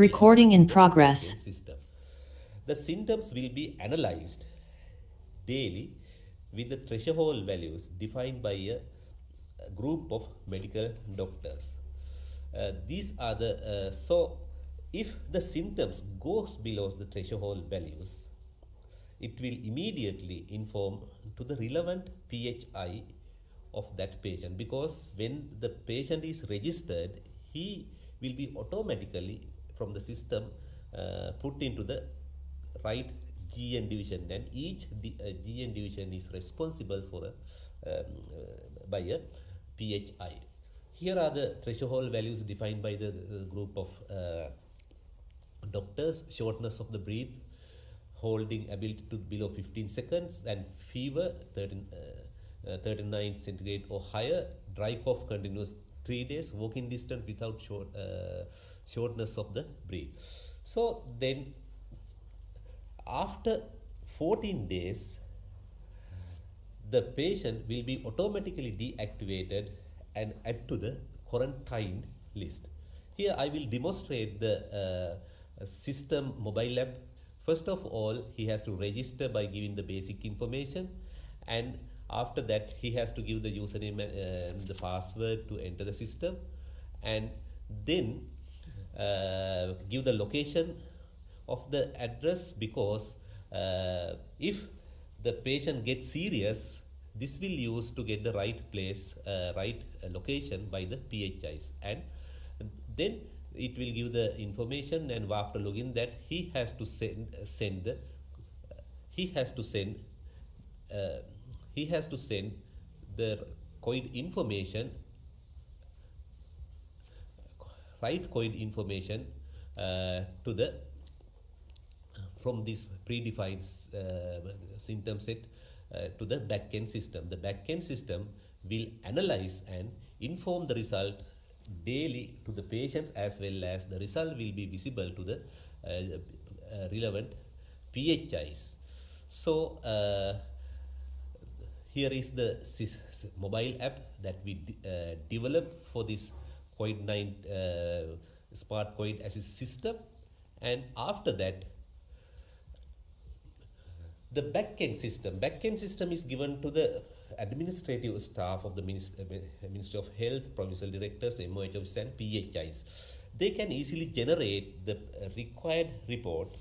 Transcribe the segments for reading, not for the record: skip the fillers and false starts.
Recording in progress. System. The symptoms will be analyzed daily with the threshold values defined by a group of medical doctors. These are the so if the symptoms goes below the threshold values, it will immediately inform to the relevant PHI of that patient, because when the patient is registered, he will be automatically from the system put into the right GN division, and each GN division is responsible for by a PHI. Here are the threshold values defined by the group of doctors: shortness of the breath, holding ability to below 15 seconds, and fever 39 centigrade or higher, dry cough continuous 3 days, walking distance without shortness of the breath. So then after 14 days, the patient will be automatically deactivated and add to the quarantine list. Here I will demonstrate the system mobile app. First of all, he has to register by giving the basic information, and after that he has to give the username and the password to enter the system, and then give the location of the address, because if the patient gets serious, this will use to get the right place, right location by the PHIs, and then it will give the information, and after login that he has to send the COVID information, right COVID information to the from this predefined symptom set to the backend system. The backend system will analyze and inform the result daily to the patients, as well as the result will be visible to the relevant PHIs. So here is the mobile app that we developed for this COVID-19 smart COVID assist system, and after that the backend system is given to the administrative staff of the Ministry of Health, provincial directors, MOH officers, and PHIs. They can easily generate the required report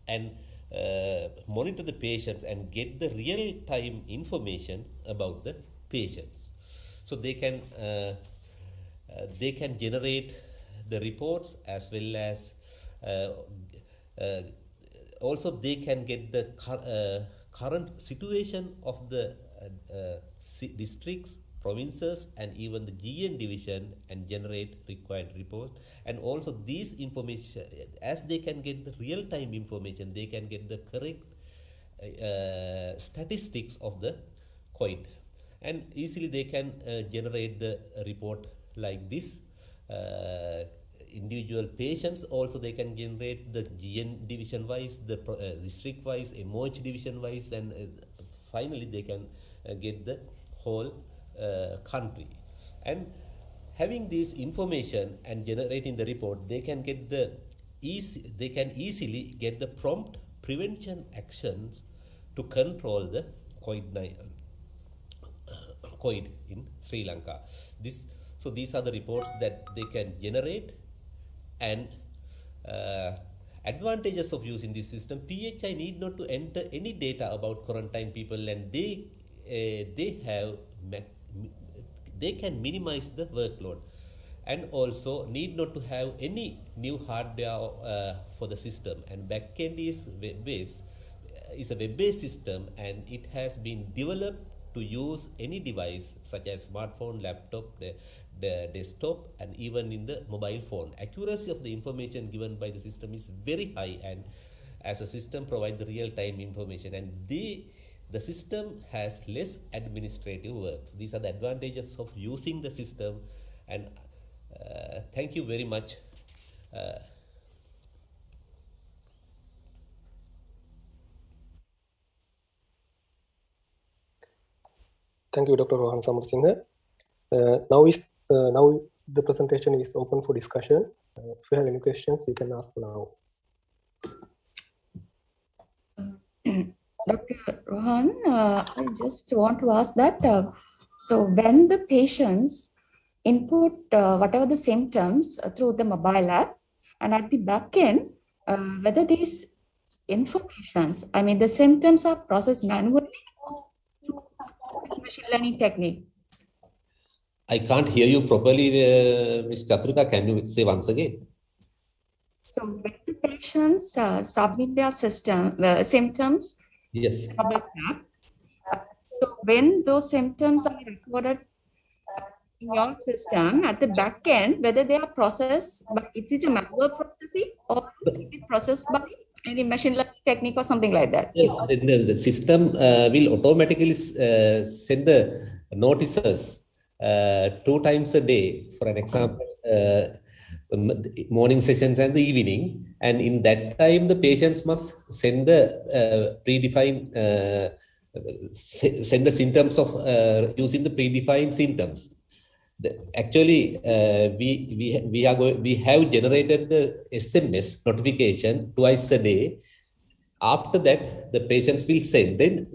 and monitor the patients and get the real-time information about the patients. So they can generate the reports, as well as also they can get the current situation of the districts, provinces, and even the GN division, and generate required reports. And also these information, as they can get the real-time information, they can get the correct statistics of the COVID, and easily they can generate the report like this. Individual patients also they can generate the GN division wise, the district wise, MOH division wise, and finally they can get the whole country. And having this information and generating the report, they can get the easily get the prompt prevention actions to control the COVID in Sri Lanka. So these are the reports that they can generate. And advantages of using this system: PHI need not to enter any data about quarantine people, and they can minimize the workload, and also need not to have any new hardware for the system. And backend is a web-based system, and it has been developed to use any device such as smartphone, laptop, the desktop, and even in the mobile phone. Accuracy of the information given by the system is very high, and as a system provide the real-time information, and the system has less administrative works. These are the advantages of using the system. And thank you very much. Thank you, Dr. Rohan Samarasinghe. Now the presentation is open for discussion. If you have any questions, you can ask now. Dr. Rohan, I just want to ask that, so when the patients input whatever the symptoms through the mobile app, and at the back end, whether these informations, I mean, the symptoms are processed manually or through machine learning technique? I can't hear you properly, Ms. Chatrika. Can you say once again? So when the patients submit their symptoms, Yes. So when those symptoms are recorded in your system at the back end, whether they are processed, but is it a manual processing or is it processed by any machine learning technique or something like that? Yes, the system will automatically send the notices 2 times a day. For an example, morning sessions and the evening, and in that time the patients must send the predefined send the symptoms of using the predefined symptoms. Actually, we have generated the SMS notification twice a day. After that, the patients will send. Then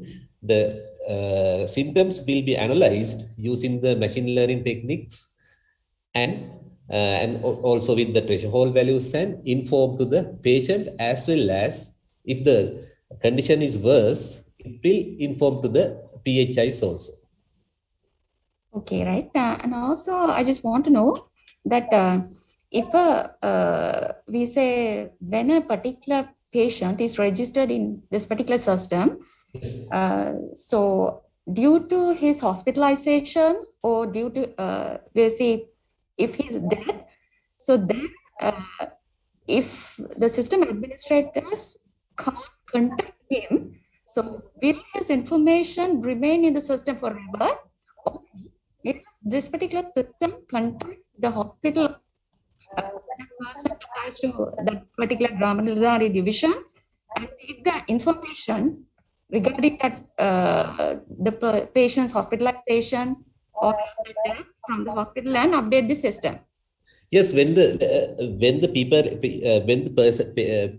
the symptoms will be analyzed using the machine learning techniques, and also with the threshold values, and inform to the patient, as well as if the condition is worse, it will inform to the PHIs also. Okay, right. And also, I just want to know that if we say when a particular patient is registered in this particular system, yes. So due to his hospitalization or due to, we'll see if he's dead, so then if the system administrators can't contact him, so will his information remain in the system forever? Or if this particular system contact the hospital that person attached to that particular Gramanidari division, and if the information regarding that the patient's hospitalization or the death from the hospital and update the system. Yes, when the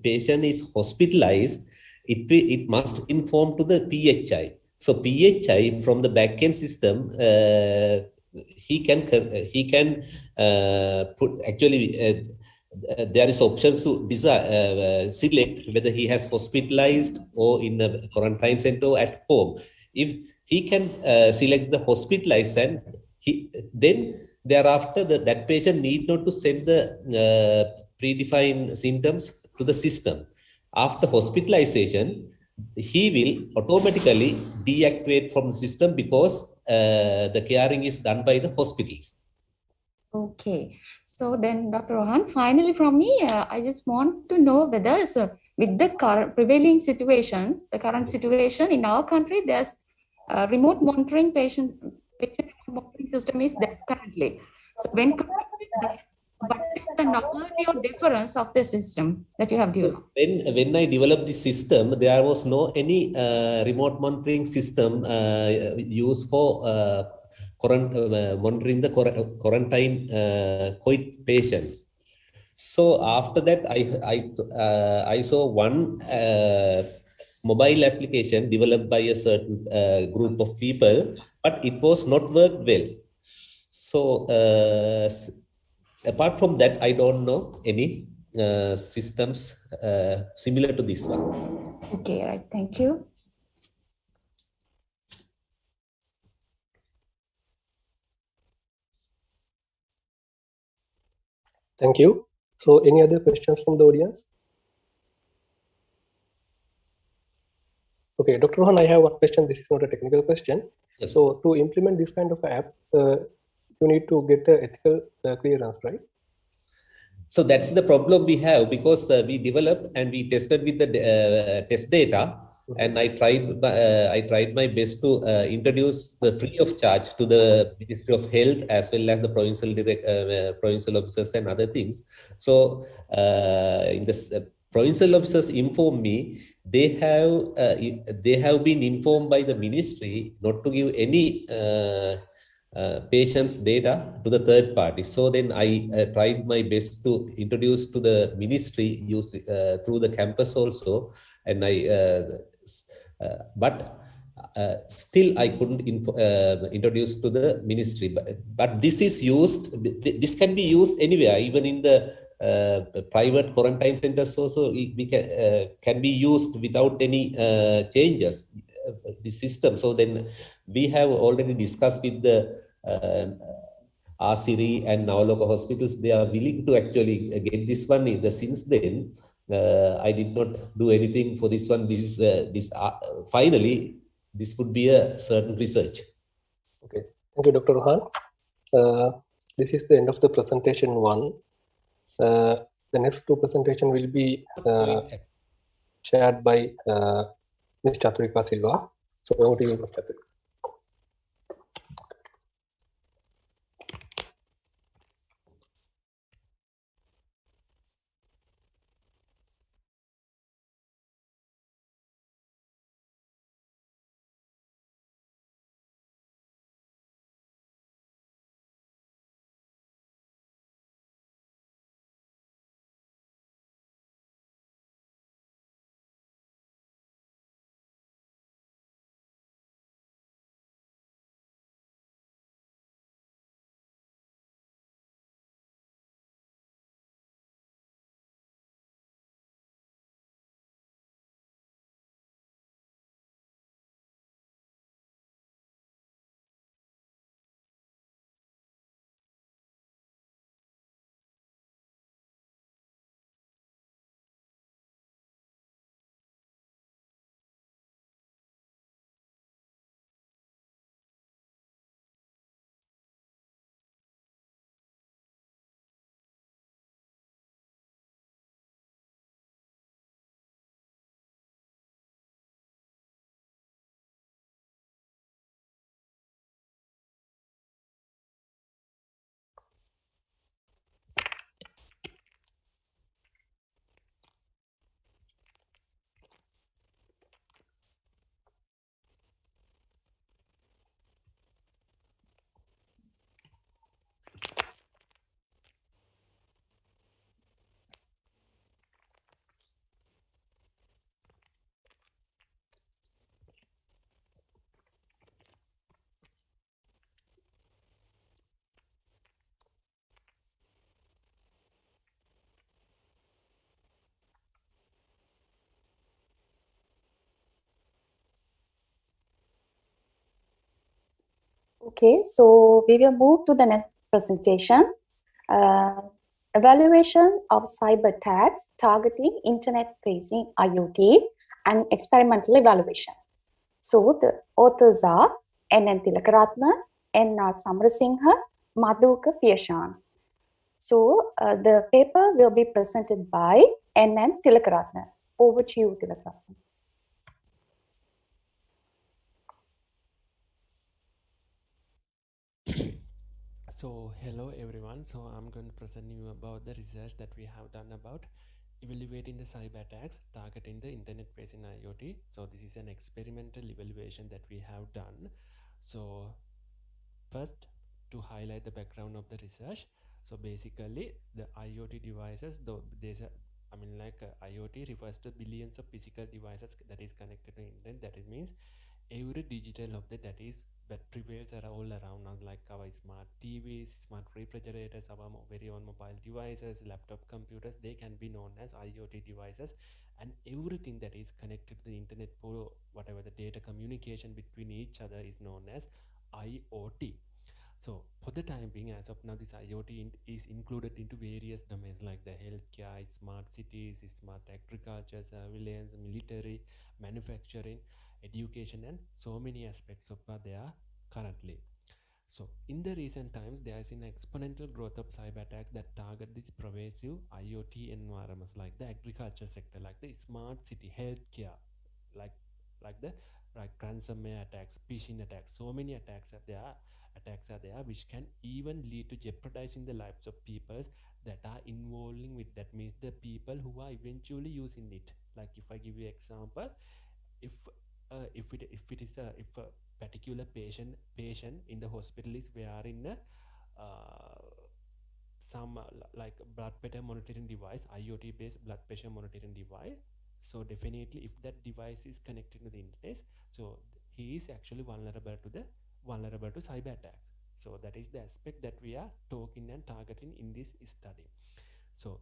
patient is hospitalized, it must inform to the PHI. So PHI from the backend system, he can put actually. There is options to select whether he has hospitalized or in a quarantine center at home. If he can select the hospitalized, and then thereafter that patient need not to send the predefined symptoms to the system. After hospitalization, he will automatically deactivate from the system, because the caring is done by the hospitals. Okay. So then, Dr. Rohan, finally from me, I just want to know whether, so with the prevailing situation, the current situation in our country, there's remote monitoring patient monitoring system is there currently. So when compared with that, what is the novelty or difference of the system that you have developed? When I developed this system, there was no any remote monitoring system used for monitoring the quarantine COVID patients. So after that, I saw one mobile application developed by a certain group of people, but it was not worked well. So apart from that, I don't know any systems similar to this one. Okay, right. Thank you. Thank you. So any other questions from the audience? Okay, Dr. Rohan, I have one question. This is not a technical question. Yes. So to implement this kind of app, you need to get the ethical clearance, right? So that's the problem we have, because we developed and we tested with the test data, and I tried my best to introduce the free of charge to the Ministry of Health, as well as the provincial officers and other things. So in this provincial officers informed me they have been informed by the ministry not to give any patient's data to the third party. So then I tried my best to introduce to the ministry use through the campus also, and but still I couldn't introduce to the ministry. But this is used. This can be used anywhere, even in the private quarantine centers. Also, we can be used without any changes. The system. So then we have already discussed with the Asiri and Navaloka hospitals. They are willing to actually get this one. Since then, I did not do anything for this one. Finally, this would be a certain research. Okay, thank you, Dr. Rohan. This is the end of the presentation one. The next two presentation will be shared by Ms. Chaturika Silva. So over to you, Ms. Chaturika. Okay, so we will move to the next presentation. Evaluation of cyber attacks targeting internet-facing IoT and experimental evaluation. So the authors are N. Tilakaratna, N.R. Samarasinghe, Madhuka Piyashan. So the paper will be presented by N. Tilakaratna. Over to you, Tilakaratna. So hello everyone, so I'm going to present you about the research that we have done about evaluating the cyber attacks targeting the internet based in IoT. So this is an experimental evaluation that we have done. So first, to highlight the background of the research. So basically the IoT devices, though there's a IoT refers to billions of physical devices that is connected to internet. That it means every digital object that is that prevails are all around us, like our smart TVs, smart refrigerators, our very own mobile devices, laptop computers. They can be known as IoT devices, and everything that is connected to the internet for whatever the data communication between each other is known as IoT. So for the time being, as of now, this IoT is included into various domains like the healthcare, smart cities, smart agriculture, surveillance, military, manufacturing, education, and so many aspects of there currently. So in the recent times, there has been exponential growth of cyber attacks that target these pervasive IoT environments like the agriculture sector, like the smart city, healthcare, like like the like ransomware attacks, phishing attacks. So many attacks are there which can even lead to jeopardizing the lives of people that are involving with, that means the people who are eventually using it. Like if I give you example, if if it is if a particular patient in the hospital is wearing a some like blood pressure monitoring device, IoT based blood pressure monitoring device. So definitely if that device is connected to the internet, so he is actually vulnerable to cyber attacks. So that is the aspect that we are talking and targeting in this study. So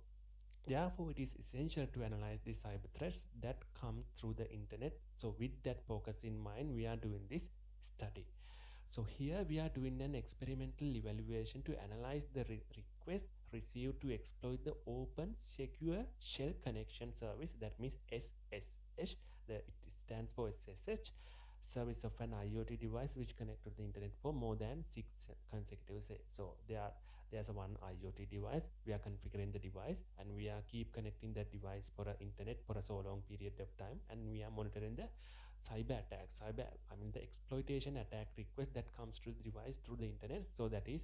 therefore, it is essential to analyze the cyber threats that come through the internet. So with that focus in mind, we are doing this study. So here we are doing an experimental evaluation to analyze the request received to exploit the Open Secure Shell Connection Service, that means SSH. It stands for SSH, service of an IoT device which connect to the internet for more than 6 consecutive days. So there's a one IoT device. We are configuring the device and we are keep connecting that device for a internet for a so long period of time, and we are monitoring the cyber attack, the exploitation attack request that comes to the device through the internet. So that is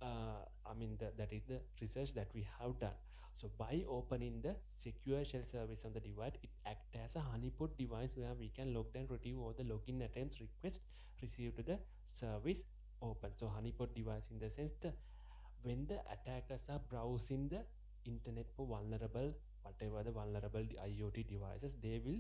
that is the research that we have done. So by opening the secure shell service on the device, it acts as a honeypot device where we can log and retrieve all the login attempts request received to the service open. So honeypot device in the sense the when the attackers are browsing the internet for vulnerable whatever the vulnerable IoT devices, they will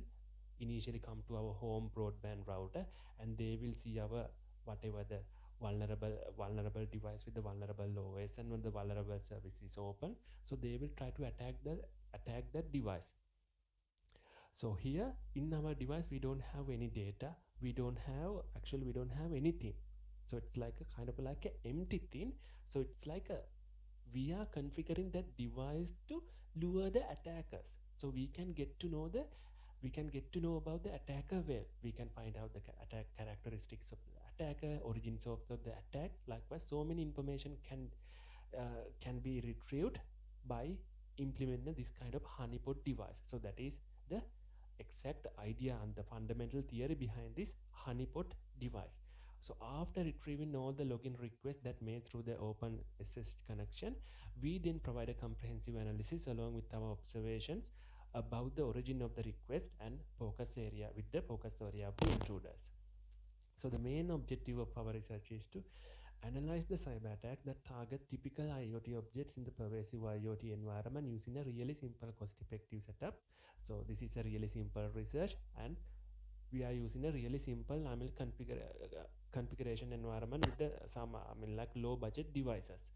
initially come to our home broadband router and they will see our whatever the vulnerable device with the vulnerable OS and when the vulnerable service is open, so they will try to attack that device. So here in our device we don't have any data, we don't have anything. So it's like a kind of like an empty thing. So it's like a we are configuring that device to lure the attackers. So we can get to know about the attacker well. We can find out the attack characteristics of the attacker, origins of the attack. Likewise, so many information can be retrieved by implementing this kind of honeypot device. So that is the exact idea and the fundamental theory behind this honeypot device. So after retrieving all the login requests that made through the open SSH connection, we then provide a comprehensive analysis along with our observations about the origin of the request and focus area with the focus area of the intruders. So the main objective of our research is to analyze the cyber attacks that target typical IoT objects in the pervasive IoT environment using a really simple cost-effective setup. So this is a really simple research and we are using a really simple configuration environment with the some like low budget devices.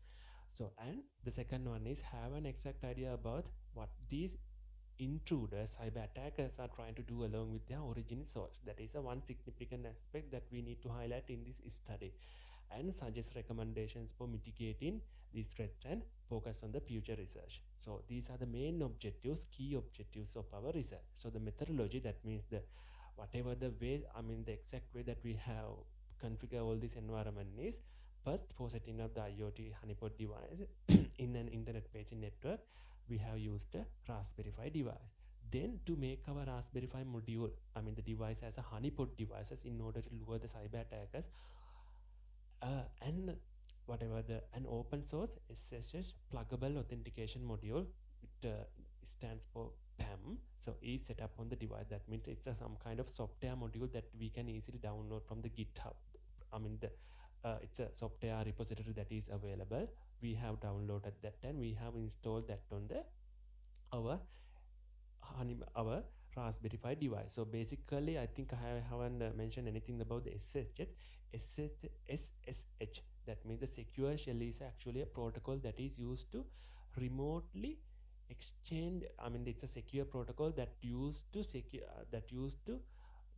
So and the second one is have an exact idea about what these intruders, cyber attackers are trying to do along with their origin source. That is a one significant aspect that we need to highlight in this study and suggest recommendations for mitigating these threats and focus on the future research. So these are the main objectives, key objectives of our research. So the methodology, that means the whatever the way, the exact way that we have configure all this environment is first for setting up the IoT honeypot device in an internet facing network, we have used a Raspberry Pi device. Then to make our Raspberry Pi module, the device as a honeypot devices in order to lure the cyber attackers and whatever the an open source SSH pluggable authentication module. It stands for PAM. So is set up on the device. That means it's some kind of software module that we can easily download from the GitHub. The it's a software repository that is available. We have downloaded that and we have installed that on the our our Raspberry Pi device. So basically, I think I haven't mentioned anything about the SSH. That means the secure shell is actually a protocol that is used to remotely exchange. It's a secure protocol that used to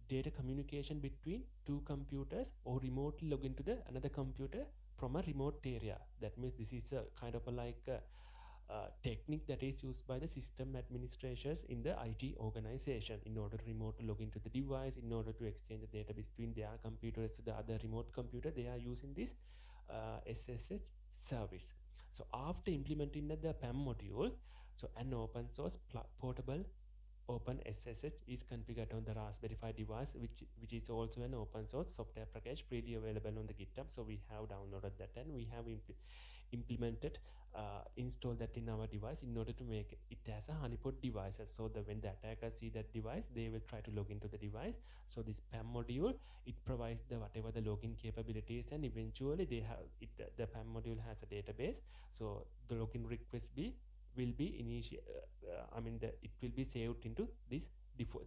data communication between two computers or remotely log into the another computer from a remote area. That means this is a kind of a like a technique that is used by the system administrators in the IT organization in order to remote log into the device, in order to exchange the data between their computers to the other remote computer. They are using this SSH service. So after implementing the PAM module, so an open source portable open SSH is configured on the Raspberry Pi device, which is also an open source software package freely available on the GitHub. So we have downloaded that and we have implemented, install that in our device in order to make it as a honeypot devices. So that when the attackers see that device, they will try to log into the device. So this PAM module, it provides the whatever the login capabilities, and eventually they have it. The PAM module has a database, so the login request will be initial. It will be saved into this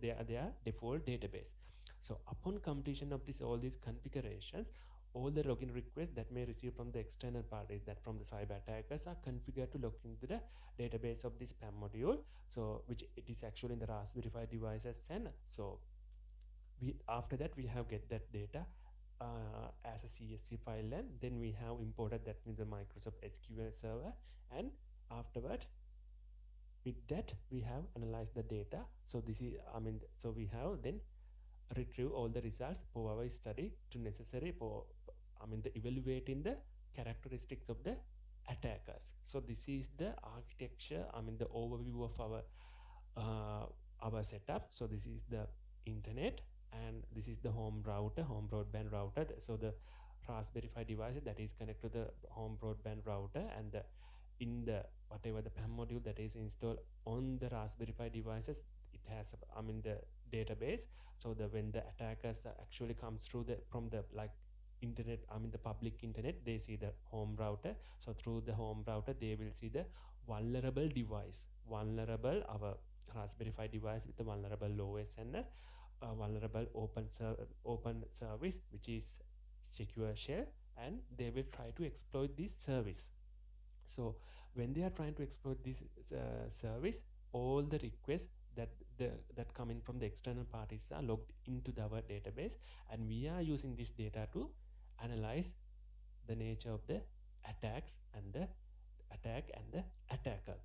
their default database. So upon completion of this all these configurations, all the login requests that may receive from the external parties, that from the cyber attackers, are configured to log into the database of this PAM module. So which it is actually in the Raspberry Pi devices, and so we after that we have get that data as a CSV file, and then we have imported that in the Microsoft SQL server, and afterwards with that we have analyzed the data. So this is so we have then retrieve all the results for our study to necessary for the evaluating the characteristics of the attackers. So this is the architecture, the overview of our setup. So this is the internet, and this is the home router, home broadband router. So the Raspberry Pi device that is connected to the home broadband router, and in the whatever the PAM module that is installed on the Raspberry Pi devices, it has the database. So the when the attackers actually comes through the from the like internet, the public internet, they see the home router. So through the home router they will see the vulnerable device, vulnerable our Raspberry Pi device with the vulnerable OS, and a vulnerable open service which is secure share, and they will try to exploit this service. So when they are trying to exploit this service, all the requests that that come in from the external parties are logged into our database, and we are using this data to analyze the nature of the attacks and the attack and the attacker.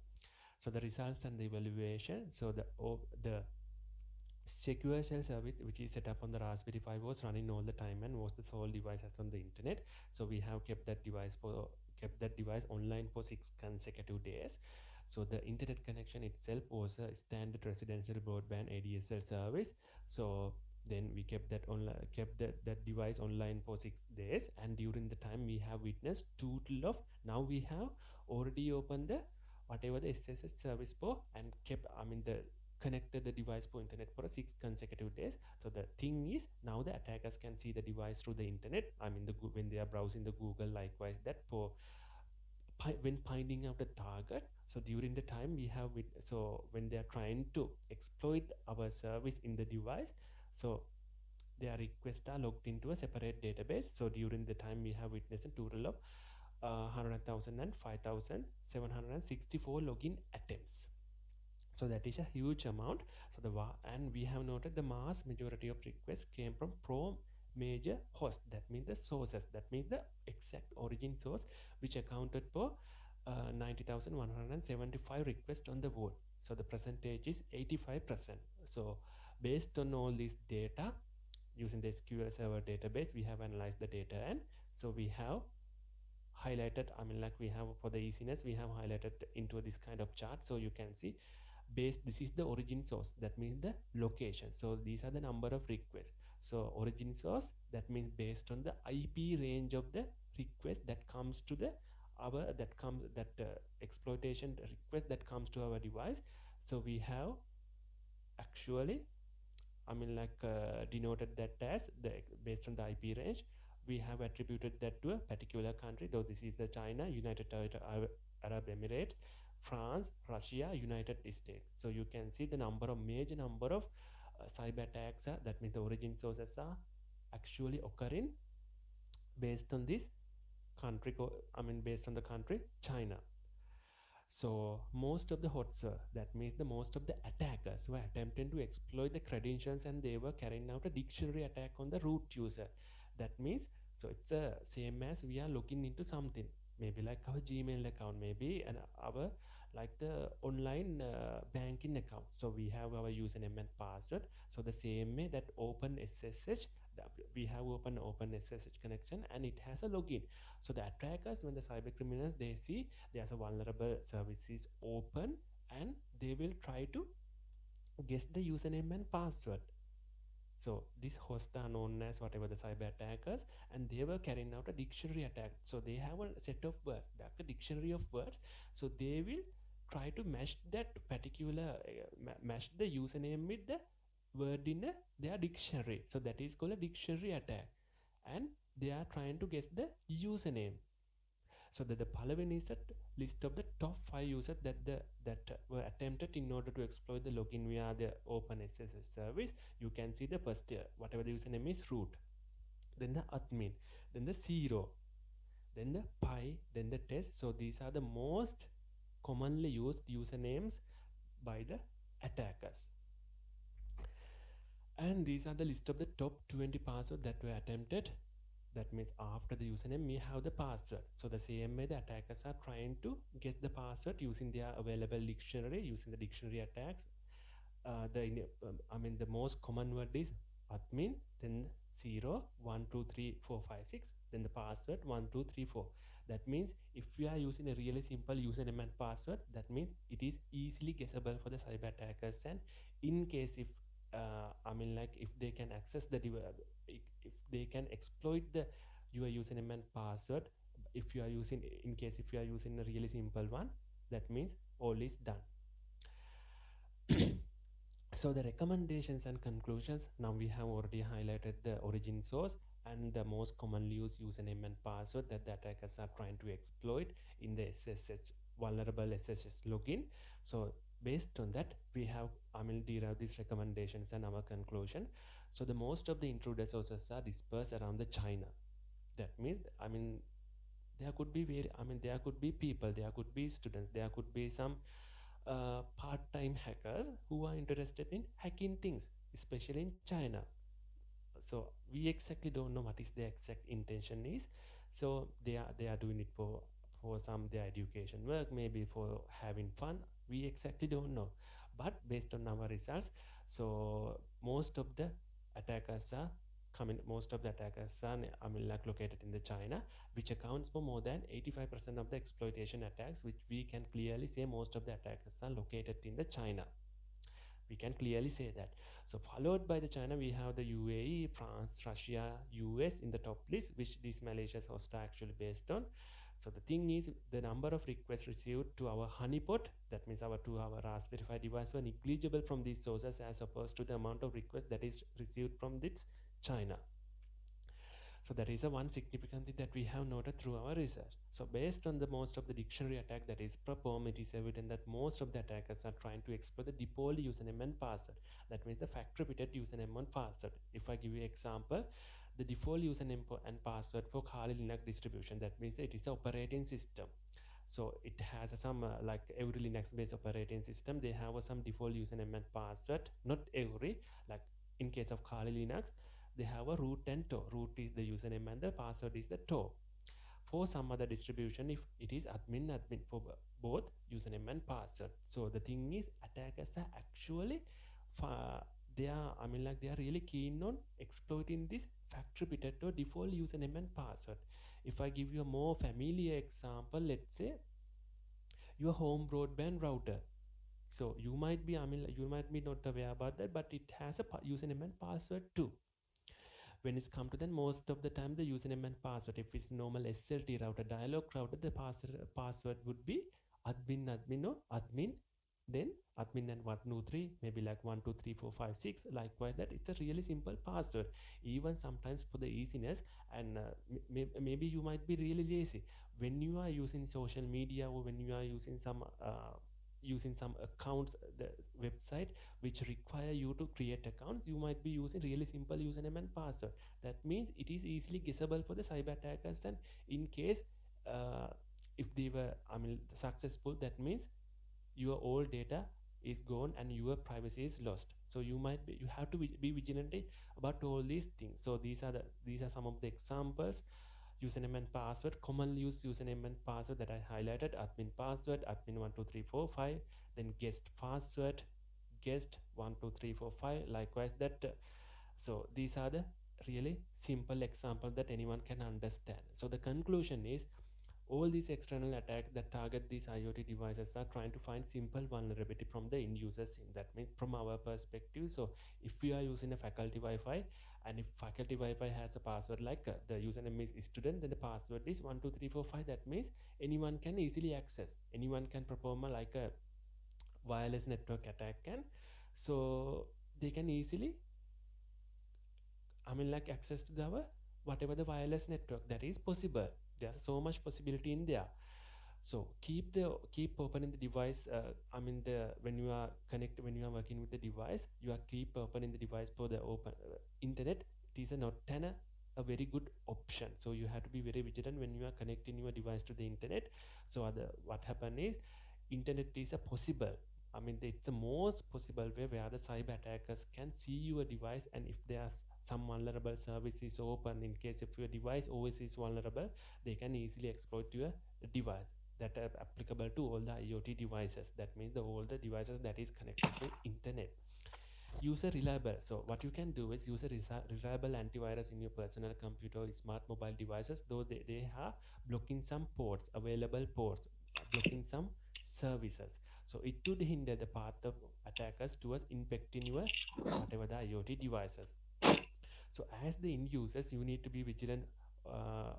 So the results and the evaluation. So the secure shell service which is set up on the Raspberry Pi was running all the time and was the sole device on the internet. So we have kept that device online for 6 consecutive days. So the internet connection itself was a standard residential broadband ADSL service. So then we kept that device online for 6 days, and during the time we have witnessed total of, now we have already opened the whatever the SSH service for, and kept the connected the device for internet for 6 consecutive days. So the thing is, now the attackers can see the device through the internet. When they are browsing the Google, likewise that for when finding out the target. So during the time we have so when they are trying to exploit our service in the device, so their requests are logged into a separate database. So during the time we have witnessed a total of 100,000 and 5,764 login attempts. So that is a huge amount. So and we have noted the mass majority of requests came from major host. That means the sources. That means the exact origin source, which accounted for 90,175 requests on the board. So the percentage is 85%. So based on all this data, using the SQL Server database, we have analyzed the data, and so we have highlighted. We have, for the easiness, we have highlighted into this kind of chart, so you can see this is the origin source, that means the location. So these are the number of requests. So origin source, that means based on the IP range of the request that comes to the exploitation request that comes to our device. So we have actually denoted that as based on the IP range. We have attributed that to a particular country, though this is the China, United Arab Emirates, France, Russia, United States. So you can see the major number of cyber attacks that means the origin sources are actually occurring based on this country. Based on the country China. So most of the hotsware, that means the most of the attackers were attempting to exploit the credentials, and they were carrying out a dictionary attack on the root user. That means, so it's the same as we are looking into something, maybe like our Gmail account, maybe and our like the online banking account. So we have our username and password. So the same way that open SSH, we have open SSH connection, and it has a login. So the attackers, when the cyber criminals, they see there's a vulnerable service is open, and they will try to guess the username and password. So these hosts are known as whatever the cyber attackers, and they were carrying out a dictionary attack. So they have a set of words, like a dictionary of words. So they will try to match that particular match the username with the word in their dictionary. So that is called a dictionary attack, and they are trying to guess the username. So that the Palawan is a list of the top 5 users that were attempted in order to exploit the login via the Open SSH service. You can see the first whatever the username is root, then the admin, then the zero, then the pi, then the test. So these are the most commonly used usernames by the attackers. And these are the list of the top 20 passwords that were attempted. That means after the username, we have the password. So the same way the attackers are trying to get the password using their available dictionary, using the dictionary attacks. The most common word is admin, then 0, 1, 2, 3, 4, 5, 6, then the password 1, 2, 3, 4. That means if we are using a really simple username and password, that means it is easily guessable for the cyber attackers. And in case if if they can access the if they can exploit the your username and password, if you are using, in case if you are using a really simple one, that means all is done. So the recommendations and conclusions, now we have already highlighted the origin source and the most commonly used username and password that the attackers are trying to exploit in the SSH vulnerable SSH login. So based on that, we have derived these recommendations and our conclusion. So the most of the intruder sources are dispersed around the China. That means there could be there could be people, there could be students, there could be some part-time hackers who are interested in hacking things, especially in China. So we exactly don't know what is the exact intention is. So they are doing it for some their education work, maybe for having fun. We exactly don't know. But based on our results, so most of the attackers are located in the China, which accounts for more than 85% of the exploitation attacks, which we can clearly say most of the attackers are located in the China. We can clearly say that. So followed by the China, we have the UAE, France, Russia, US in the top list, which these malicious hosts are actually based on. So the thing is, the number of requests received to our honeypot, that means our Raspberry Pi device, were negligible from these sources as opposed to the amount of requests that is received from this China. So that is a one significant thing that we have noted through our research. So based on the most of the dictionary attack that is performed, it is evident that most of the attackers are trying to exploit the default username and password. That means the factory repeated username and password. If I give you example, the default username and password for Kali Linux distribution, that means it is an operating system. So it has some like every Linux based operating system, they have some default username and password. Not every, like in case of Kali Linux, they have a root and toe. Root is the username and the password is the toe. For some other distribution, if it is admin for both username and password. So the thing is, attackers are actually they are really keen on exploiting this factory repeated or default username and password. If I give you a more familiar example, let's say your home broadband router. So you might be not aware about that, but it has a username and password too. When it's come to then, most of the time the username and password, if it's normal SLT router, dialog router, the password would be admin, then admin and 123, maybe like 123456. Likewise, that it's a really simple password. Even sometimes for the easiness, and maybe you might be really lazy when you are using social media, or when you are using some accounts, the website which require you to create accounts, you might be using really simple username and password. That means it is easily guessable for the cyber attackers, and in case uh, if they were successful, that means your old data is gone and your privacy is lost. So you have to be vigilant about all these things. So these are some of the examples. Username and password, commonly used username and password that I highlighted: admin password, admin12345, then guest password, guest 12345. Likewise, that so these are the really simple examples that anyone can understand. So the conclusion is, all these external attacks that target these IoT devices are trying to find simple vulnerability from the end users. That means from our perspective. So if we are using a faculty Wi-Fi, and if faculty Wi-Fi has a password like the username is student, then the password is 12345. That means anyone can easily access. Anyone can perform like a wireless network attack can. So they can easily, like access to our whatever the wireless network that is possible. There's so much possibility in there. So keep opening the device. The when you are when you are working with the device, you are keep opening the device for the open internet. It is not a very good option. So you have to be very vigilant when you are connecting your device to the internet. So what happen is internet is a possible. It's the most possible way where the cyber attackers can see your device, and if there's some vulnerable service is open, in case if your device always is vulnerable, they can easily exploit your device that are applicable to all the IoT devices. That means all the devices that is connected to internet. Use a reliable. So what you can do is use a reliable antivirus in your personal computer or smart mobile devices, though they are blocking some ports, available ports, blocking some services. So it would hinder the path of attackers towards infecting your whatever the IoT devices. So as the end users, you need to be vigilant uh,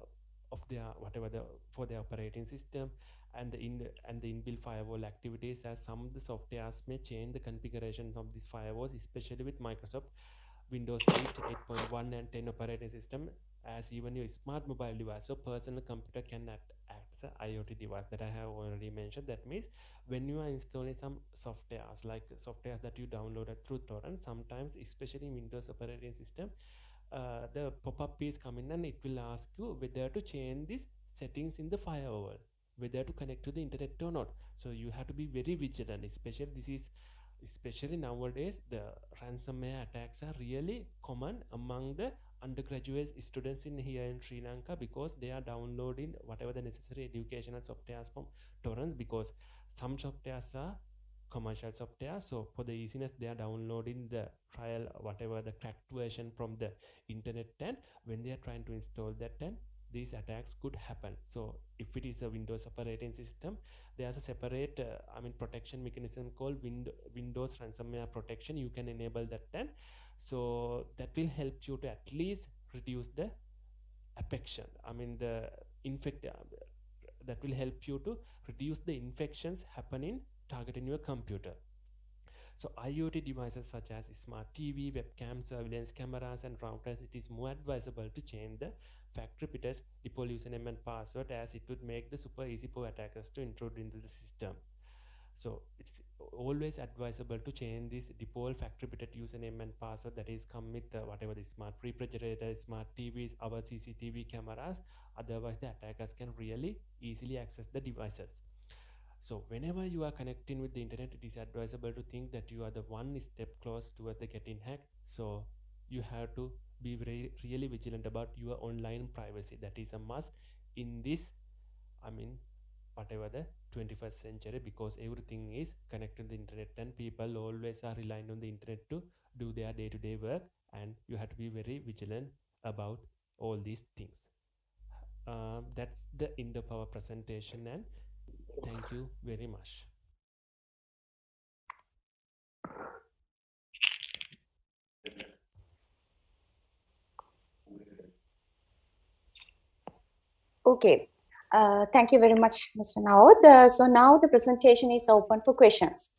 of their whatever the for the operating system and the inbuilt firewall activities, as some of the softwares may change the configurations of these firewalls, especially with Microsoft Windows 8, 8.1 and 10 operating system, as even your smart mobile device or personal computer can act as an IoT device that I have already mentioned. That means when you are installing some softwares, like software that you downloaded through torrent, sometimes especially Windows operating system, the pop-up is coming and it will ask you whether to change these settings in the firewall, whether to connect to the internet or not. So you have to be very vigilant, especially nowadays the ransomware attacks are really common among the undergraduate students in here in Sri Lanka, because they are downloading whatever the necessary educational softwares from torrents, because some softwares are commercial software. So for the easiness, they are downloading the trial whatever the cracked version from the internet, and when they are trying to install that, and these attacks could happen. So if it is a Windows operating system, there's a separate protection mechanism called Windows ransomware protection. You can enable that then. So that will help you to at least reduce the affection, the infect that will help you to reduce the infections happening targeting your computer. So IoT devices such as smart TV, webcam, surveillance cameras, and routers, it is more advisable to change the factory repeaters default username and password, as it would make the super easy for attackers to intrude into the system. So it's always advisable to change this default factory repeated username and password that is come with whatever the smart refrigerator, smart TVs, our CCTV cameras. Otherwise, the attackers can really easily access the devices. So whenever you are connecting with the internet, it is advisable to think that you are the one step close toward the getting hacked. So you have to be really vigilant about your online privacy. That is a must in this, I mean, whatever the 21st century, because everything is connected to the internet and people always are relying on the internet to do their day-to-day work, and you have to be very vigilant about all these things. That's the end of our presentation, and thank you very much. Okay. Thank you very much, Mr. Naud. So now the presentation is open for questions.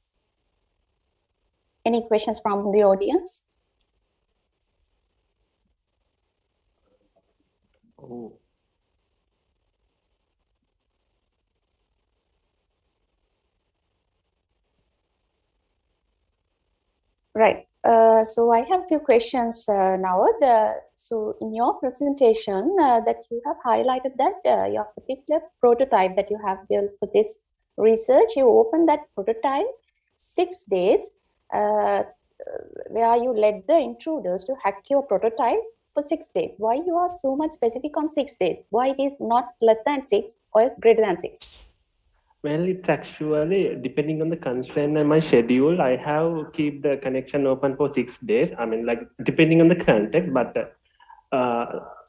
Any questions from the audience? Oh. Right. So I have a few questions now. So in your presentation that you have highlighted that your particular prototype that you have built for this research, you opened that prototype 6 days where you led the intruders to hack your prototype for 6 days. Why you are so much specific on 6 days? Why it is not less than 6 or is greater than 6? Well, it's actually depending on the constraint and my schedule. I have keep the connection open for 6 days. Like depending on the context, but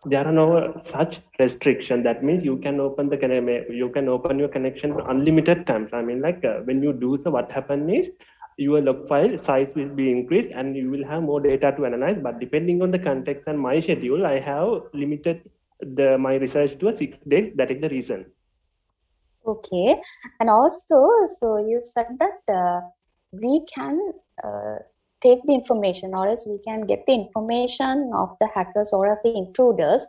there are no such restriction. That means you can open your connection unlimited times. I mean, like when you do so, what happen is your log file size will be increased and you will have more data to analyze. But depending on the context and my schedule, I have limited my research to 6 days. That is the reason. Okay, and also, so you said that we can take the information, or else we can get the information of the hackers or as the intruders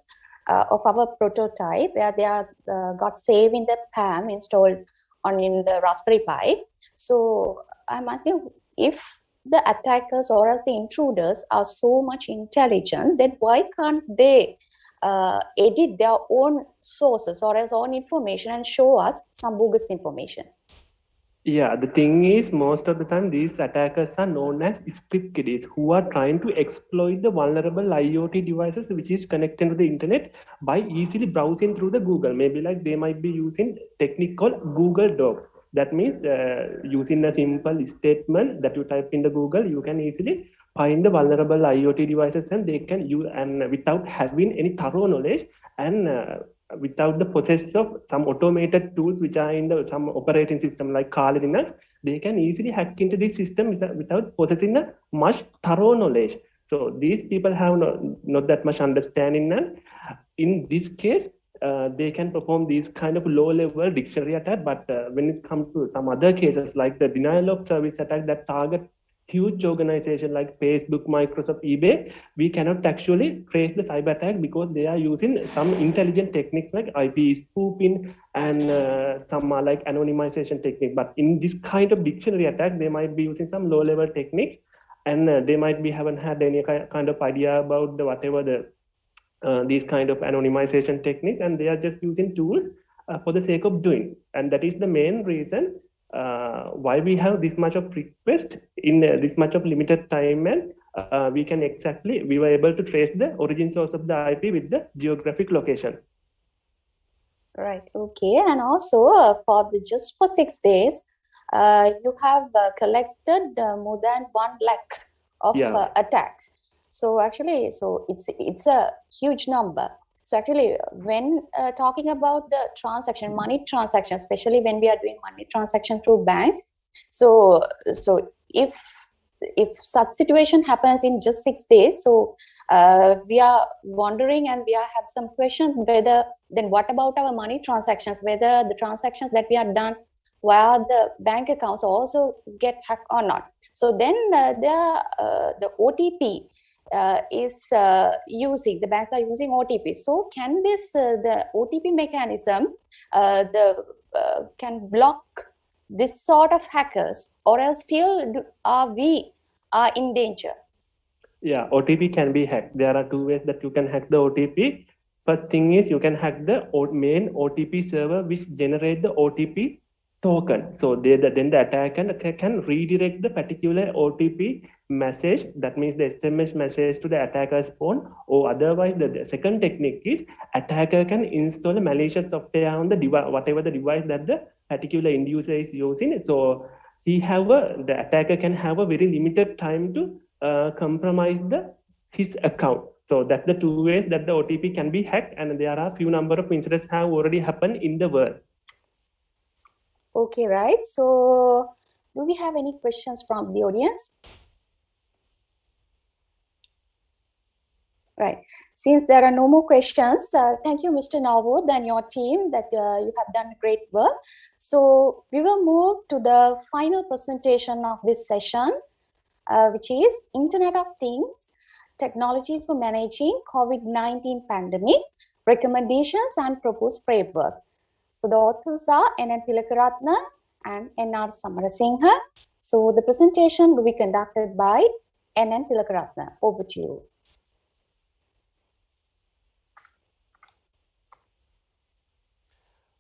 of our prototype, where they are got saved in the PAM installed on in the Raspberry Pi. So I'm asking, if the attackers or as the intruders are so much intelligent, then why can't they edit their own sources or as own information and show us some bogus information? Yeah, the thing is, most of the time, these attackers are known as script kiddies who are trying to exploit the vulnerable IoT devices which is connected to the internet by easily browsing through the Google. Maybe like they might be using technique called Google Docs. That means using a simple statement that you type in the Google, you can easily find the vulnerable IoT devices and they can use, and without having any thorough knowledge and without the process of some automated tools which are in the some operating system like Kali Linux, they can easily hack into this system without possessing a much thorough knowledge. So these people have not that much understanding, and in this case, they can perform these kind of low-level dictionary attack. But when it comes to some other cases like the denial of service attack that target huge organization like Facebook, Microsoft, eBay, we cannot actually trace the cyber attack because they are using some intelligent techniques like IP spoofing and some like anonymization technique. But in this kind of dictionary attack, they might be using some low-level techniques, and they might be haven't had any kind of idea about the whatever the these kind of anonymization techniques, and they are just using tools for the sake of doing. And that is the main reason why we have this much of request in this much of limited time, and we were able to trace the origin source of the IP with the geographic location. Right. Okay. And also for the just for 6 days, you have collected more than 1 lakh of attacks. So actually, so it's a huge number. So actually, when talking about the transaction, money transaction, especially when we are doing money transaction through banks, so if such situation happens in just 6 days, so we are wondering and we have some questions whether then what about our money transactions, whether the transactions that we are done via the bank accounts also get hacked or not. So then the OTP is using, the banks are using OTP. So can this the OTP mechanism can block this sort of hackers, or else still we are in danger? Yeah, OTP can be hacked. There are 2 ways that you can hack the OTP. First thing is you can hack the main OTP server which generate the OTP token. So then the attacker can redirect the particular OTP message, that means the SMS message, to the attacker's phone. Or otherwise, the second technique is attacker can install a malicious software on the device, whatever the device that the particular end user is using. So the attacker can have a very limited time to compromise his account. So that's the 2 ways that the OTP can be hacked, and there are few number of incidents have already happened in the world. Okay, right. So do we have any questions from the audience? Right. Since there are no more questions, thank you, Mr. Nawud, and your team, that you have done great work. So we will move to the final presentation of this session, which is Internet of Things, Technologies for Managing COVID-19 Pandemic, Recommendations and Proposed Framework. So the authors are N.N. Tilakaratna and N.R. Samarasinghe. So the presentation will be conducted by N.N. Tilakaratna. Over to you.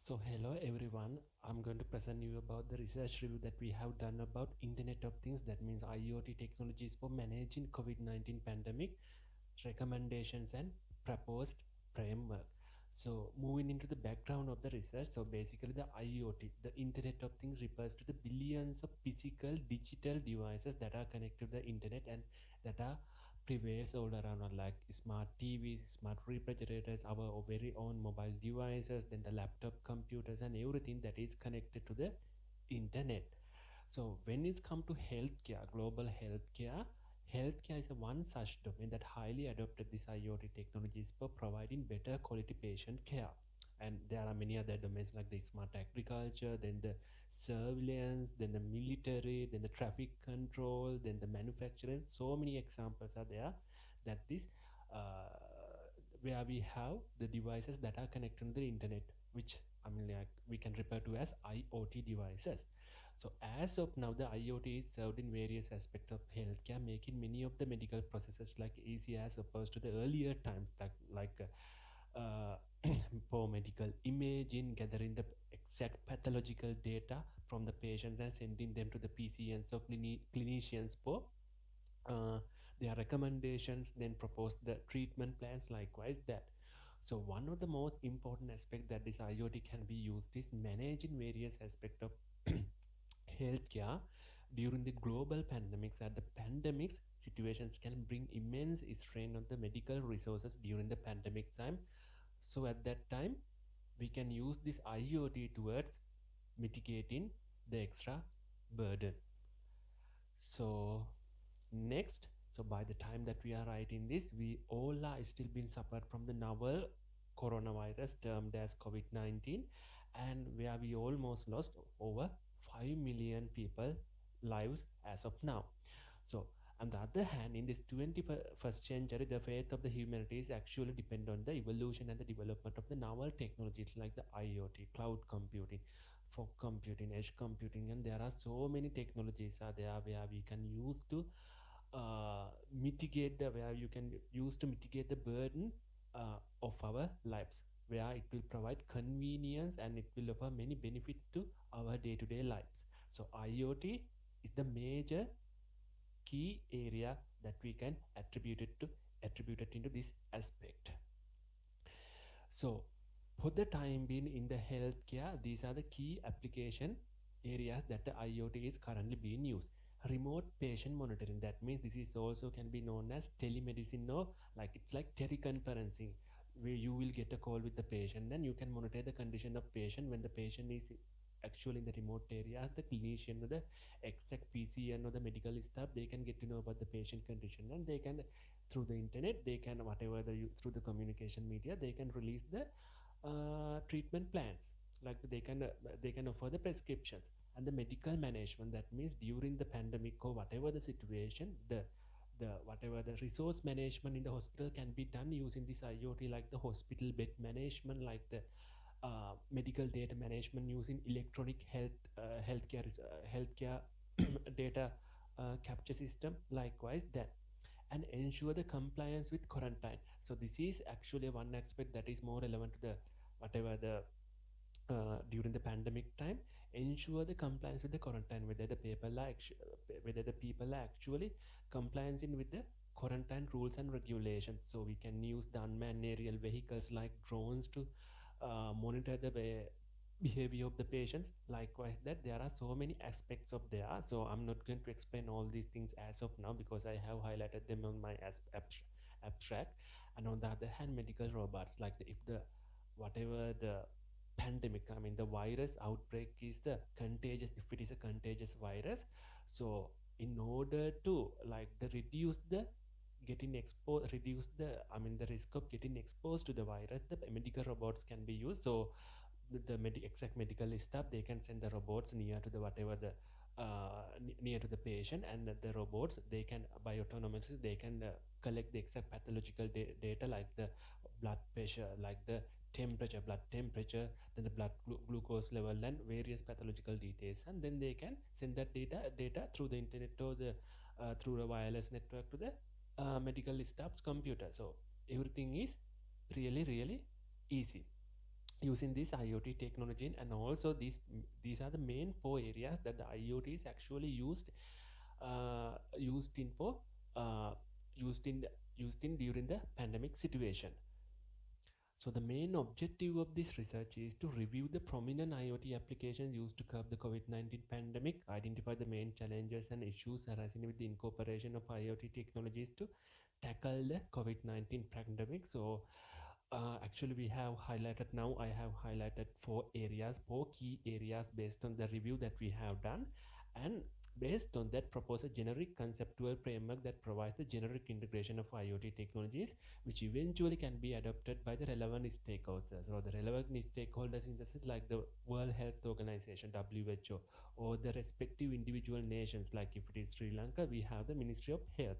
So hello everyone, I'm going to present you about the research review that we have done about Internet of Things, that means IoT technologies for managing COVID-19 pandemic, recommendations and proposed framework. So moving into the background of the research, so basically the IoT, the Internet of Things, refers to the billions of physical digital devices that are connected to the internet and that are prevails all around us, like smart TVs, smart refrigerators, our very own mobile devices, then the laptop computers and everything that is connected to the internet. So when it's come to healthcare, global healthcare, healthcare is a one such domain that highly adopted this IoT technologies for providing better quality patient care. And there are many other domains like the smart agriculture, then the surveillance, then the military, then the traffic control, then the manufacturing. So many examples are there that this uh, where we have the devices that are connected to the internet, which I mean like we can refer to as IoT devices. So as of now, the IoT is served in various aspects of healthcare, making many of the medical processes like easy as opposed to the earlier times, for medical imaging, gathering the exact pathological data from the patients and sending them to the PCNs or clinicians for uh, their recommendations, then propose the treatment plans likewise that. So one of the most important aspect that this IoT can be used is managing various aspects of healthcare during the global pandemics. At the pandemics situations can bring immense strain on the medical resources during the pandemic time. So at that time we can use this IoT towards mitigating the extra burden. So next, so by the time that we are writing this, we all are still being suffered from the novel coronavirus termed as COVID-19, and where we almost lost over 5 million people lives as of now. So on the other hand, in this 21st century, the fate of the humanity is actually depend on the evolution and the development of the novel technologies like the IoT, cloud computing, fog computing, edge computing, and there are so many technologies are there where we can use to mitigate the where you can use to mitigate the burden of our lives, where it will provide convenience and it will offer many benefits to our day-to-day lives. So IoT is the major key area that we can attribute it into this aspect. So for the time being in the healthcare, these are the key application areas that the IoT is currently being used. Remote patient monitoring, that means this is also can be known as telemedicine, or like it's like teleconferencing, where you will get a call with the patient, then you can monitor the condition of patient when the patient is actually in the remote area. The clinician or the exact PCN or the medical staff, they can get to know about the patient condition, and they can through the internet, they can whatever through the communication media, they can release the treatment plans, like they can offer the prescriptions. And the medical management, that means during the pandemic or whatever the situation, the whatever the resource management in the hospital can be done using this IoT, like the hospital bed management, like the medical data management using electronic healthcare data capture system likewise that, and ensure the compliance with quarantine. So this is actually one aspect that is more relevant to the whatever the during the pandemic time, ensure the compliance with the quarantine, whether the people are actually compliancing with the quarantine rules and regulations. So we can use the unmanned aerial vehicles like drones to monitor the behavior of the patients. Likewise that there are so many aspects of there, so I'm not going to explain all these things as of now because I have highlighted them on my abstract. And on the other hand, medical robots, like if the whatever the pandemic, I mean the virus outbreak is the contagious, if it is a contagious virus, so in order to like the reduce the getting exposed, reduce the I mean the risk of getting exposed to the virus, the medical robots can be used. So exact medical staff, they can send the robots near to the whatever the near to the patient, and the robots, they can by autonomously they can collect the exact pathological data like the blood pressure, like the temperature, blood temperature, then the blood glucose level and various pathological details, and then they can send that data through the internet or the through a wireless network to the medical staff's computer. So everything is really easy using this IoT technology. And also these are the main four areas that the IoT is actually used in for uh, used in during the pandemic situation. So the main objective of this research is to review the prominent IoT applications used to curb the COVID-19 pandemic, identify the main challenges and issues arising with the incorporation of IoT technologies to tackle the COVID-19 pandemic. So actually we have highlighted, now I have highlighted four key areas based on the review that we have done, and based on that propose a generic conceptual framework that provides the generic integration of IoT technologies which eventually can be adopted by the relevant stakeholders, or the relevant stakeholders in the sense like the World Health Organization WHO, or the respective individual nations, like if it is Sri Lanka we have the Ministry of Health.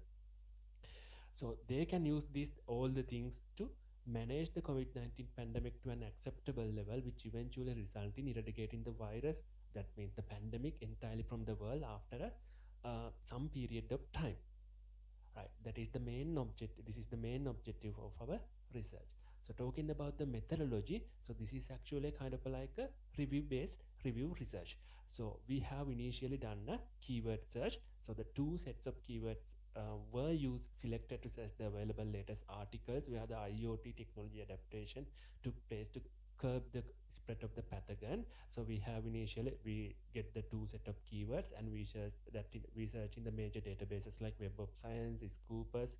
So they can use these all the things to manage the COVID-19 pandemic to an acceptable level, which eventually result in eradicating the virus, that means the pandemic, entirely from the world after some period of time. Right, that is the main objective. This is the main objective of our research. So talking about the methodology, so this is actually kind of like a review-based review research. So we have initially done a keyword search. So the two sets of keywords were used, selected to search the available latest articles where the IoT technology adaptation took place to curb the spread of the pathogen. So we have initially, we get the two set of keywords and we search that we search in the major databases like Web of Science, Scopus,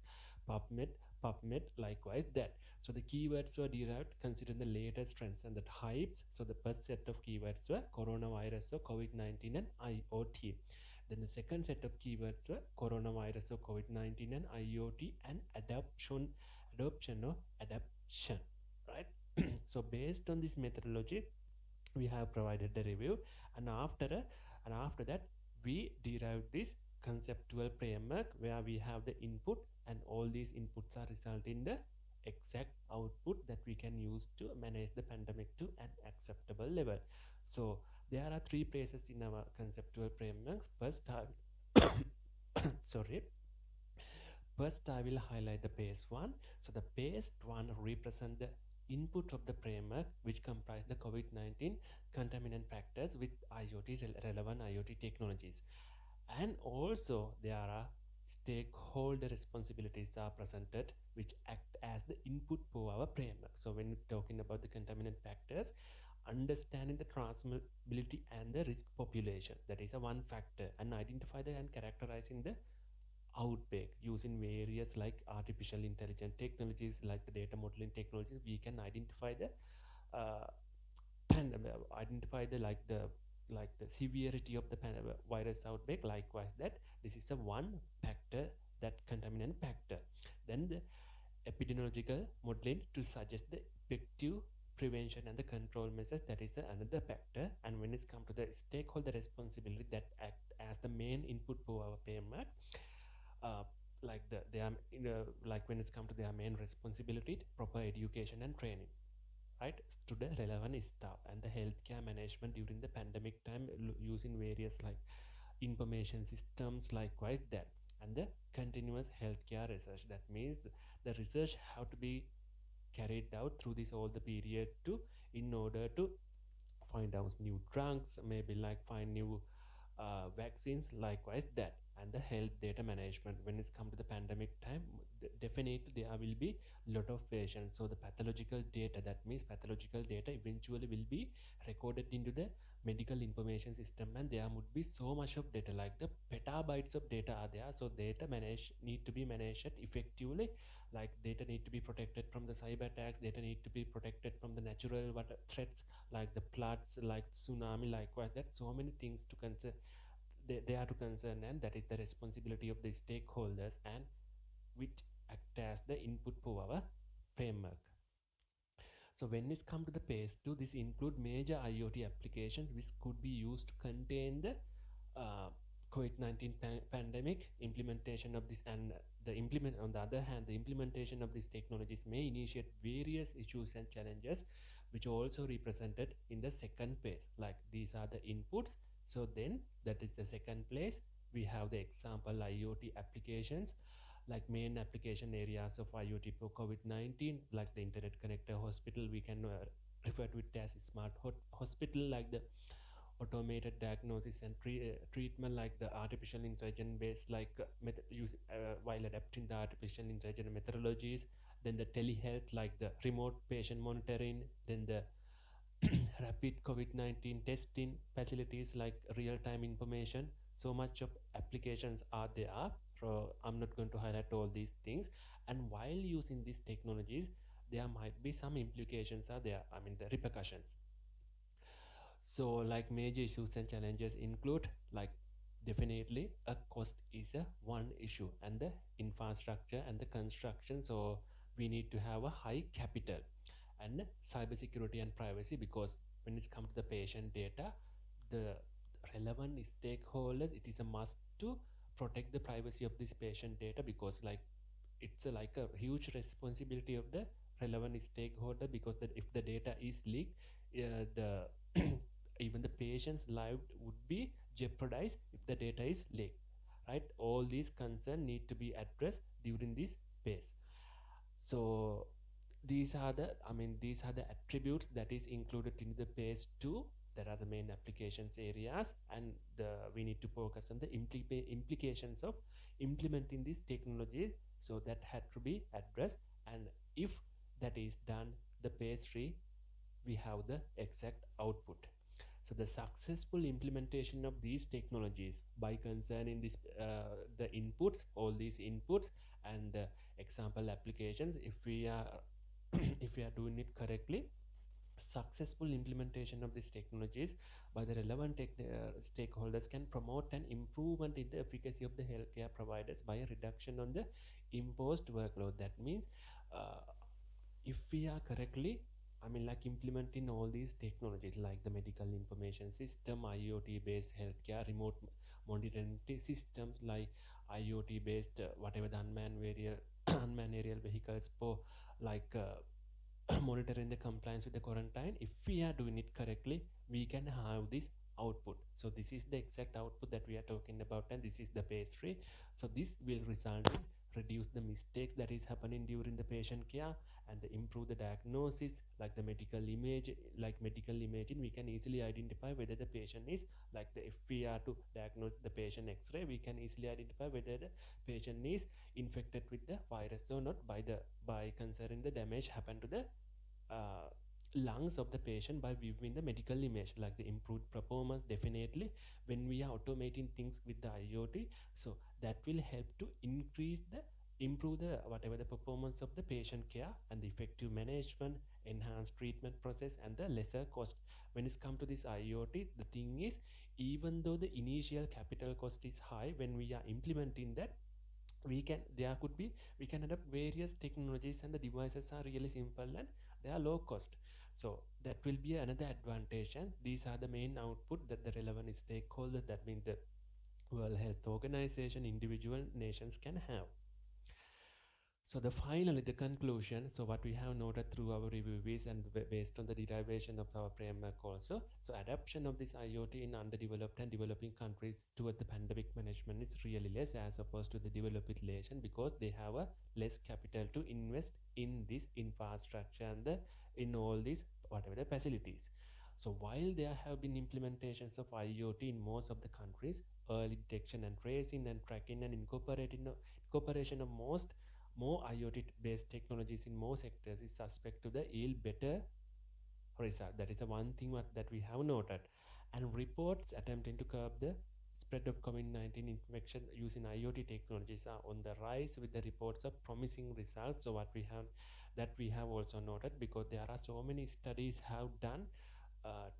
PubMed, PubMed, likewise that. So the keywords were derived considering the latest trends and the hypes. So the first set of keywords were coronavirus, so COVID-19 and IoT. Then the second set of keywords were coronavirus, so COVID-19 and IoT and adoption or adaption, right? So based on this methodology, we have provided the review, and after that we derive this conceptual framework where we have the input, and all these inputs are result in the exact output that we can use to manage the pandemic to an acceptable level. So there are three places in our conceptual frameworks. First sorry, first, I will highlight the base one. So the base one represent the input of the framework, which comprise the COVID-19 contaminant factors with IoT relevant IoT technologies. And also there are stakeholder responsibilities are presented which act as the input for our framework. So when talking about the contaminant factors, understanding the transmissibility and the risk population, that is a one factor, and identify the and characterizing the outbreak using various like artificial intelligence technologies like the data modeling technologies. We can identify the uh, identify the like the severity of the virus outbreak. Likewise that this is a one factor, that contaminant factor. Then the epidemiological modeling to suggest the effective prevention and the control measures, that is another factor. And when it's come to the stakeholder responsibility, that act as the main input for our framework, uh, like they are like when it's come to their main responsibility, proper education and training, right, to the relevant staff, and the healthcare management during the pandemic time using various like information systems, likewise that. And the continuous healthcare research, that means the research have to be carried out through this all the period to, in order to find out new drugs, maybe like find new vaccines, likewise that. And the health data management, when it's come to the pandemic time, definitely there will be lot of patients. So the pathological data, that means pathological data eventually will be recorded into the medical information system, and there would be so much of data, like the petabytes of data are there. So data manage need to be managed effectively, like data need to be protected from the cyber attacks, data need to be protected from the natural threats like the floods, like tsunami, likewise that. So many things to consider, they are to concern, and that is the responsibility of the stakeholders, and which act as the input for our framework. So when it's come to the phase 2, this include major IoT applications which could be used to contain the COVID-19 pandemic implementation of this. And the implement on the other hand, the implementation of these technologies may initiate various issues and challenges which are also represented in the second phase. Like these are the inputs. So then that is the second place. We have the example IoT applications, like main application areas of IoT for COVID-19, like the internet connector hospital, we can refer to it as smart hospital, like the automated diagnosis and treatment, like the artificial intelligence based like while adapting the artificial intelligence methodologies. Then the telehealth, like the remote patient monitoring. Then the rapid COVID-19 testing facilities, like real-time information. So much of applications are there So I'm not going to highlight all these things. And while using these technologies, there might be some implications are there, I mean the repercussions. So like major issues and challenges include, like, definitely a cost is a one issue, and the infrastructure and the construction. So we need to have a high capital, and cybersecurity and privacy, because when it's come to the patient data, the relevant stakeholders, it is a must to protect the privacy of this patient data, because like it's like a huge responsibility of the relevant stakeholder, because that if the data is leaked, the even the patient's life would be jeopardized if the data is leaked, right? All these concerns need to be addressed during this phase. So these are the, I mean, these are the attributes that is included in the phase 2. That are the main applications areas, and we need to focus on the implications of implementing this technology, so that had to be addressed. And if that is done, the phase 3, we have the exact output. So the successful implementation of these technologies by concerning this the inputs, all these inputs, and the example applications, if we are if we are doing it correctly, successful implementation of these technologies by the relevant stakeholders can promote an improvement in the efficacy of the healthcare providers by a reduction on the imposed workload. That means uh, if we are correctly, I mean, like implementing all these technologies like the medical information system, IoT based healthcare, remote monitoring systems, like IoT based whatever the unmanned aerial vehicles for, like monitoring the compliance with the quarantine. If we are doing it correctly, we can have this output. So this is the exact output that we are talking about, and this is the phase 3. So this will result in reduce the mistakes that is happening during the patient care, and improve the diagnosis, like the medical imaging, we can easily identify whether the patient is, like the, if we are to diagnose the patient x-ray, we can easily identify whether the patient is infected with the virus or not, by considering the damage happened to the uh, lungs of the patient by viewing the medical image, like the improved performance. Definitely when we are automating things with the IoT, so that will help to improve the whatever the performance of the patient care, and the effective management, enhanced treatment process, and the lesser cost. When it's come to this IoT, the thing is, even though the initial capital cost is high, when we are implementing that, we can adopt various technologies, and the devices are really simple and they are low cost. So that will be another advantage, and these are the main output that the relevant stakeholder, that means the World Health Organization, individual nations can have. So finally the conclusion. So what we have noted through our review is, and based on the derivation of our framework also, so adoption of this IoT in underdeveloped and developing countries toward the pandemic management is really less as opposed to the developed nation, because they have a less capital to invest in this infrastructure and in all these whatever the facilities. So while there have been implementations of IoT in most of the countries, early detection and tracing and tracking and incorporation of more IoT based technologies in more sectors is suspect to the yield better result. That is the one thing that we have noted. And reports attempting to curb the spread of COVID-19 infection using IoT technologies are on the rise, with the reports of promising results. So what we have also noted, because there are so many studies have done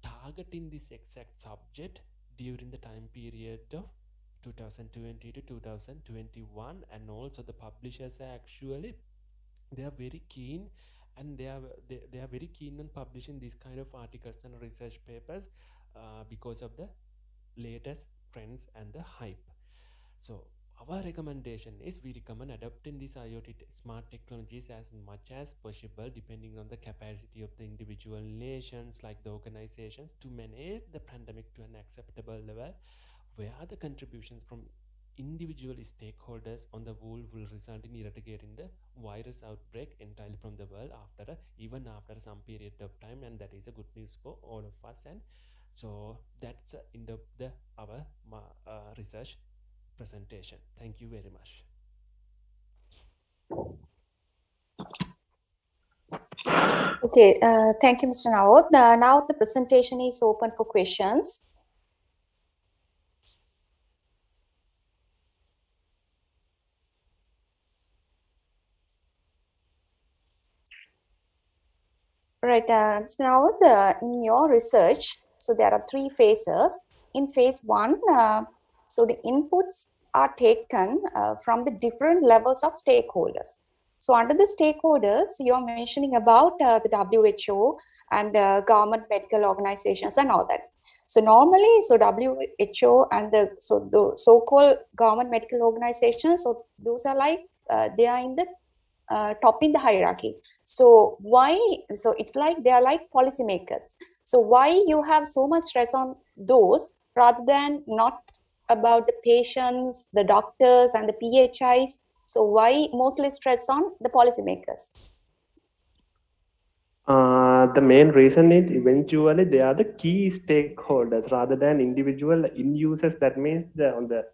targeting this exact subject during the time period of 2020 to 2021, and also the publishers are actually, they are very keen, and they are very keen on publishing these kind of articles and research papers, because of the latest trends and the hype. So our recommendation is, we recommend adopting these IoT smart technologies as much as possible, depending on the capacity of the individual nations, like the organizations, to manage the pandemic to an acceptable level, where the contributions from individual stakeholders on the whole will result in eradicating the virus outbreak entirely from the world after even after some period of time, and that is a good news for all of us. And so that's the end of the our research presentation. Thank you very much. Okay, thank you, Mr. Naod. Now the presentation is open for questions. Right. So now, in your research, so there are 3 phases. In phase 1, so the inputs are taken from the different levels of stakeholders. So under the stakeholders, you're mentioning about the WHO and government medical organizations and all that. So normally, so WHO and the so-called government medical organizations, so those are like they are in the top in the hierarchy. So why? So it's like they are like policymakers. So why you have so much stress on those rather than not about the patients, the doctors, and the PHIs? So why mostly stress on the policymakers? The main reason is eventually they are the key stakeholders rather than individual end users. That means on the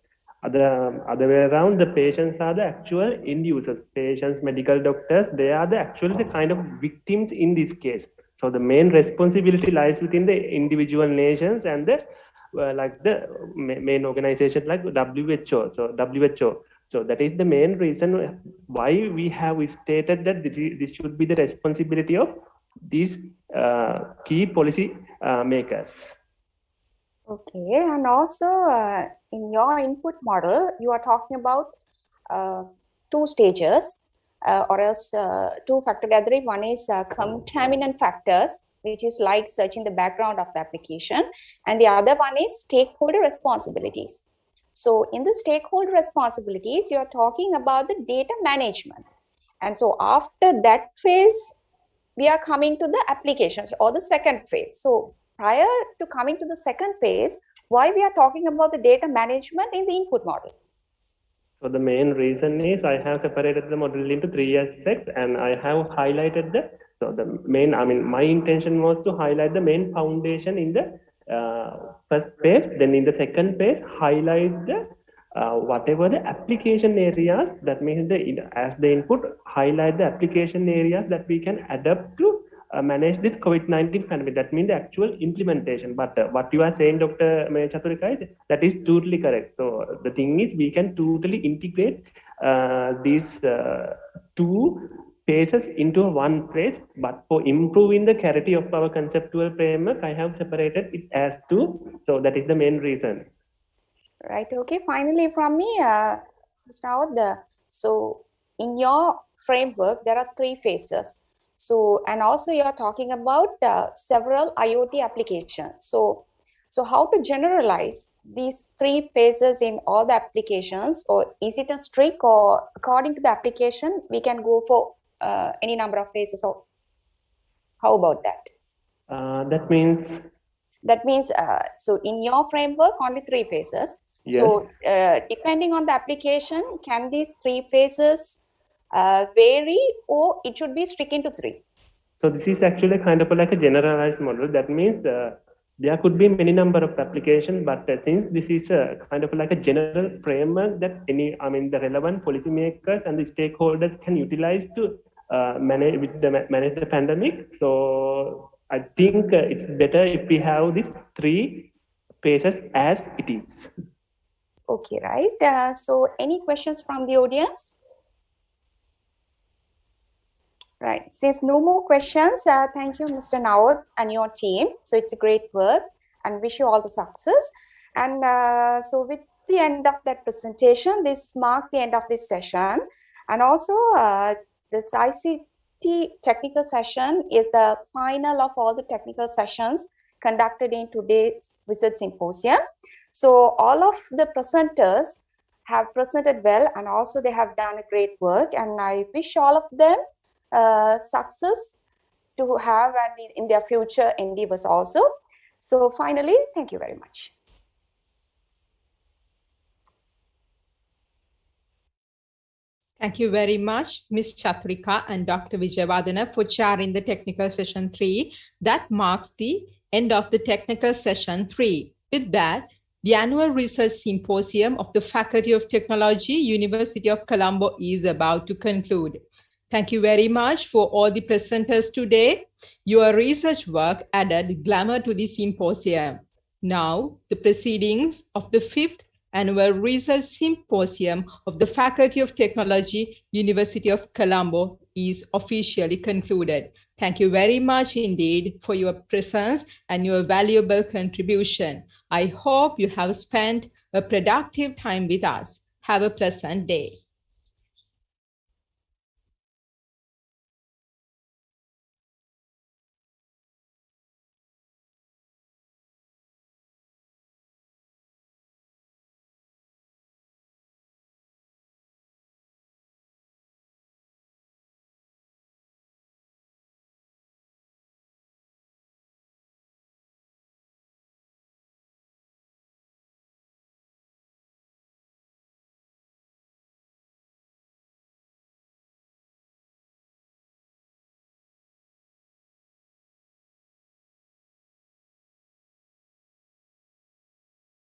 other way around, the patients are the actual end users. Patients, medical doctors, they are the kind of victims in this case. So the main responsibility lies within the individual nations and the like the main organization like WHO. So WHO. So that is the main reason why we have stated that this should be the responsibility of these key policy makers. Okay, and also in your input model, you are talking about 2 stages or else 2 factor gathering. One is contaminant factors, which is like searching the background of the application, and the other one is stakeholder responsibilities. So in the stakeholder responsibilities, you are talking about the data management. And so after that phase, we are coming to the applications or the second phase. So prior to coming to the second phase, why we are talking about the data management in the input model? So the main reason is I have separated the model into 3 aspects, and I have highlighted my intention was to highlight the main foundation in the first phase. Then in the second phase, highlight the whatever the application areas, that means as the input, highlight the application areas that we can adapt to manage this COVID-19 pandemic. That means the actual implementation. But what you are saying, Dr. Chaturika, is that is totally correct. So the thing is, we can totally integrate these 2 phases into one phase. But for improving the clarity of our conceptual framework, I have separated it as 2. So that is the main reason. Right. Okay. Finally, from me, Mr. So in your framework, there are 3 phases. So, and also you're talking about several IoT applications. So how to generalize these 3 phases in all the applications, or is it a strict, or according to the application, we can go for any number of phases? Or how about that? That means, so in your framework, only 3 phases. Yes. So depending on the application, can these 3 phases vary, or it should be stricken to 3? So this is actually kind of like a generalized model. That means there could be many number of applications, but since this is kind of like a general framework that the relevant policymakers and the stakeholders can utilize to manage the pandemic. So I think it's better if we have these 3 phases as it is. Okay, right. So any questions from the audience? Right. Since no more questions, thank you, Mr. Nawad and your team. So it's a great work, and wish you all the success. And so with the end of that presentation, this marks the end of this session. And also this ICT technical session is the final of all the technical sessions conducted in today's research symposium. So all of the presenters have presented well, and also they have done a great work, and I wish all of them success to have and in their future endeavors also. So finally, thank you very much. Thank you very much, Ms. Chaturika and Dr. Vijayavardhana, for chairing the technical session 3. That marks the end of the technical session 3. With that, the annual research symposium of the Faculty of Technology, University of Colombo is about to conclude. Thank you very much for all the presenters today. Your research work added glamour to the symposium. Now, the proceedings of the 5th Annual Research Symposium of the Faculty of Technology, University of Colombo is officially concluded. Thank you very much indeed for your presence and your valuable contribution. I hope you have spent a productive time with us. Have a pleasant day.